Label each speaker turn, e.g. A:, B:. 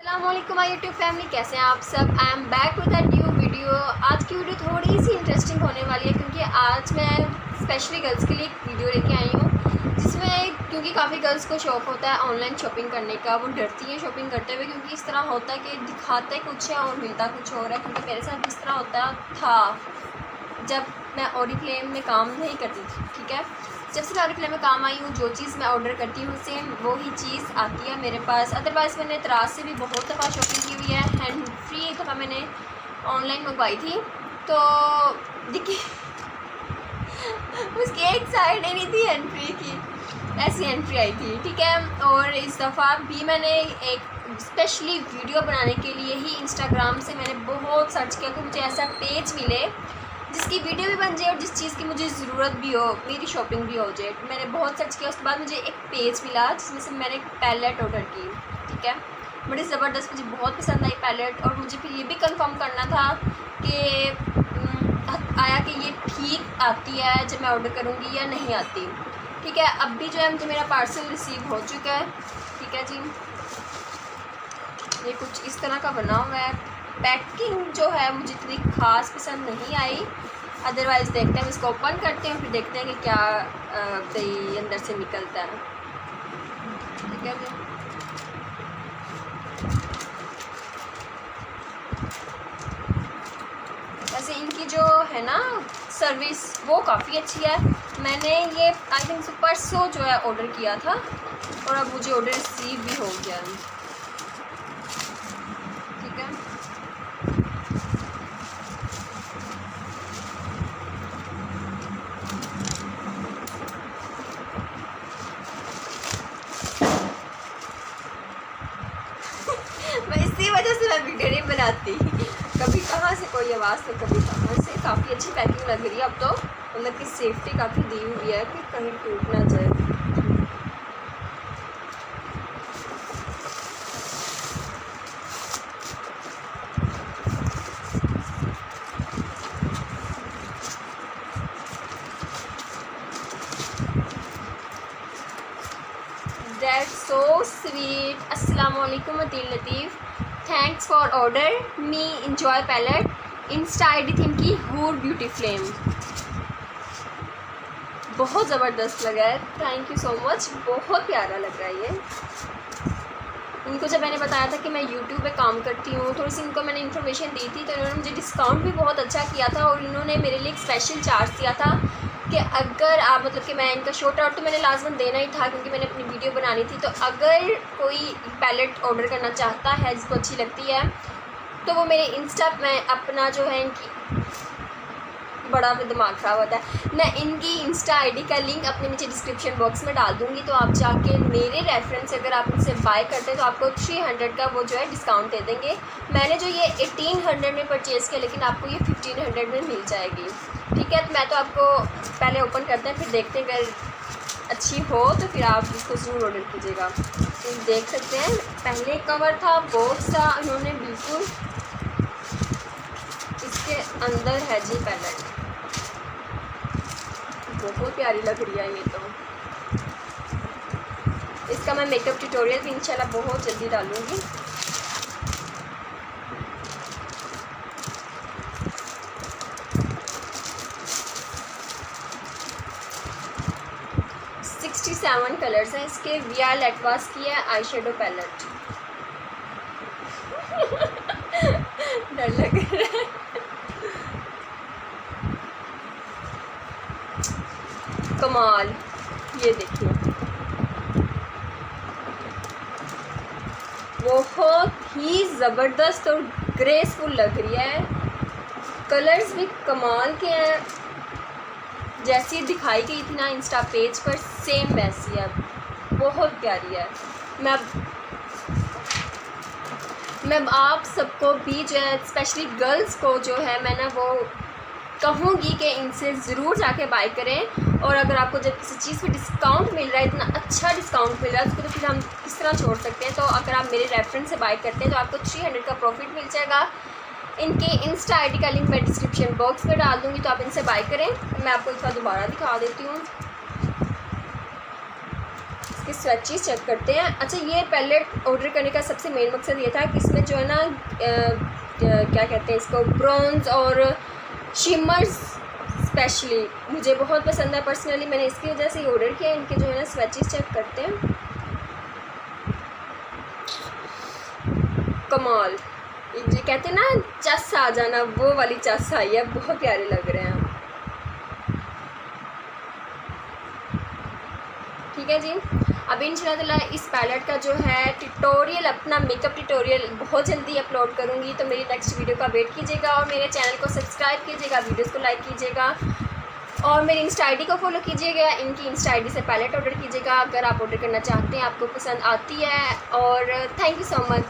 A: अस्सलामुअलैकुम my YouTube family, कैसे हैं आप सब। I am back with a new video. आज की वीडियो थोड़ी सी इंटरेस्टिंग होने वाली है क्योंकि आज मैं स्पेशली गर्ल्स के लिए एक वीडियो लेके आई हूँ जिसमें क्योंकि काफ़ी गर्ल्स को शौक़ होता है ऑनलाइन शॉपिंग करने का। वो डरती है शॉपिंग करते हुए क्योंकि इस तरह होता है कि दिखाते कुछ है और मिलता कुछ और है। क्योंकि मेरे साथ इस तरह होता था जब मैं ऑरिफ्लेम में काम नहीं करती थी। ठीक है, जब से ऑरिफ्लेम में काम आई हूँ जो चीज़ मैं ऑर्डर करती हूँ सेम वही चीज़ आती है मेरे पास। अदरवाइज़ मैंने तराज से भी बहुत दफ़ा शॉपिंग की हुई है। हैंड फ्री एक दफ़ा मैंने ऑनलाइन मंगवाई थी तो देखिए उसकी एक साइड ही नहीं थी हैंड फ्री की, ऐसी हैंड फ्री आई थी। ठीक है, और इस दफ़ा भी मैंने एक स्पेशली वीडियो बनाने के लिए ही इंस्टाग्राम से मैंने बहुत सर्च किया कि मुझे ऐसा पेज मिले जिसकी वीडियो भी बन जाए और जिस चीज़ की मुझे ज़रूरत भी हो, मेरी शॉपिंग भी हो जाए। मैंने बहुत सर्च किया, उसके बाद मुझे एक पेज मिला जिसमें से मैंने एक पैलेट ऑर्डर की। ठीक है, बड़ी ज़बरदस्त, मुझे बहुत पसंद आई पैलेट। और मुझे फिर ये भी कंफर्म करना था कि आया कि ये ठीक आती है जब मैं ऑर्डर करूँगी या नहीं आती। ठीक है, अब भी जो है मुझे मेरा पार्सल रिसीव हो चुका है। ठीक है जी, ये कुछ इस तरह का बना हुआ है। पैकिंग जो है मुझे इतनी ख़ास पसंद नहीं आई। अदरवाइज़ देखते हैं, इसको ओपन करते हैं फिर देखते हैं कि क्या दही अंदर से निकलता है। ठीक है जी, वैसे इनकी जो है ना सर्विस वो काफ़ी अच्छी है। मैंने ये आई थिंक परसों जो है ऑर्डर किया था और अब मुझे ऑर्डर रिसीव भी हो गया। ठीक है, इसी वजह से मैं वीडियो नहीं बनाती। कभी कहाँ से कोई आवाज़ तो कभी कहाँ से। काफ़ी अच्छी पैकिंग लग रही है अब तो, मतलब कि सेफ्टी काफ़ी दी हुई है कि कहीं टूट ना जाए। That's so sweet. अस्सलामुअलैकुम Atil Latif, thanks for order me enjoy palette insta ID थी इनकी हूर ब्यूटी फ्लेम। बहुत ज़बरदस्त लगा है, थैंक यू सो मच, बहुत प्यारा लग रहा है ये। इनको जब मैंने बताया था कि मैं यूट्यूब पे काम करती हूँ, थोड़ी सी इनको मैंने इन्फॉर्मेशन दी थी तो इन्होंने मुझे डिस्काउंट भी बहुत अच्छा किया था और इन्होंने मेरे लिए एक स्पेशल चार्ज दिया था कि अगर आप मतलब कि मैं इनका शॉर्ट आउट तो मैंने लाजमन देना ही था क्योंकि मैंने अपनी वीडियो बनानी थी। तो अगर कोई पैलेट ऑर्डर करना चाहता है जिसको अच्छी लगती है तो वो मेरे इंस्टा में अपना जो है इनकी बड़ा दिमाग ख़राब होता है, मैं इनकी इंस्टा आईडी का लिंक अपने नीचे डिस्क्रिप्शन बॉक्स में डाल दूँगी। तो आप जाके मेरे रेफरेंस अगर आप इनसे बाय करते हैं तो आपको 300 का वो जो है डिस्काउंट दे देंगे। मैंने जो ये 1800 में परचेज़ किया लेकिन आपको ये 1500 में मिल जाएगी। ठीक है, तो मैं तो आपको पहले ओपन करते हैं फिर देखते हैं, अगर अच्छी हो तो फिर आप इसको ज़रूर ऑर्डर कीजिएगा। तो देख सकते हैं पहले कवर था बॉक्स था, इन्होंने बिल्कुल इसके अंदर है जी पैलेट, बहुत प्यारी लग रही है ये तो। इसका मैं मेकअप ट्यूटोरियल भी इंशाल्लाह बहुत जल्दी डालूँगी। सेवन कलर्स हैं इसके। वीआर लेटवास की है आई शेडो पैलेट। डर लग रहा है। कमाल, ये देखिए बहुत ही ज़बरदस्त और ग्रेसफुल लग रही है। कलर्स भी कमाल के हैं, जैसी दिखाई गई थी ना इंस्टा पेज पर सेम वैसी है, बहुत प्यारी है। मैं आप सबको भी जो है स्पेशली गर्ल्स को जो है मैं ना वो कहूँगी कि इनसे ज़रूर जाके बाय करें। और अगर आपको जब किसी चीज़ पे डिस्काउंट मिल रहा है, इतना अच्छा डिस्काउंट मिल रहा है उसको तो फिर हम किस तरह छोड़ सकते हैं। तो अगर आप मेरे रेफरेंस से बाय करते हैं तो आपको 300 का प्रॉफिट मिल जाएगा। इनके इंस्टा आईडी का लिंक मैं डिस्क्रिप्शन बॉक्स में डाल दूँगी तो आप इनसे बाय करें। मैं आपको इसका दोबारा दिखा देती हूँ। इसके स्वैचेस चेक करते हैं। अच्छा, ये पैलेट ऑर्डर करने का सबसे मेन मकसद ये था कि इसमें जो है ना क्या कहते हैं इसको, ब्रॉन्ज और शिमर्स स्पेशली मुझे बहुत पसंद है पर्सनली, मैंने इसकी वजह से ऑर्डर किया। इनके जो है ना स्वैचेस चेक करते हैं, कमाल, ये कहते हैं ना चस आ जाना, वो वाली चस आई है, बहुत प्यारे लग रहे हैं। ठीक है जी, अब इंशाल्लाह इस पैलेट का जो है ट्यूटोरियल, अपना मेकअप ट्यूटोरियल बहुत जल्दी अपलोड करूँगी, तो मेरी नेक्स्ट वीडियो का वेट कीजिएगा और मेरे चैनल को सब्सक्राइब कीजिएगा, वीडियोस को लाइक कीजिएगा और मेरी इंस्टा आईडी को फॉलो कीजिएगा। इनकी इंस्टा आईडी से पैलेट ऑर्डर कीजिएगा अगर आप ऑर्डर करना चाहते हैं, आपको पसंद आती है। और थैंक यू सो मच।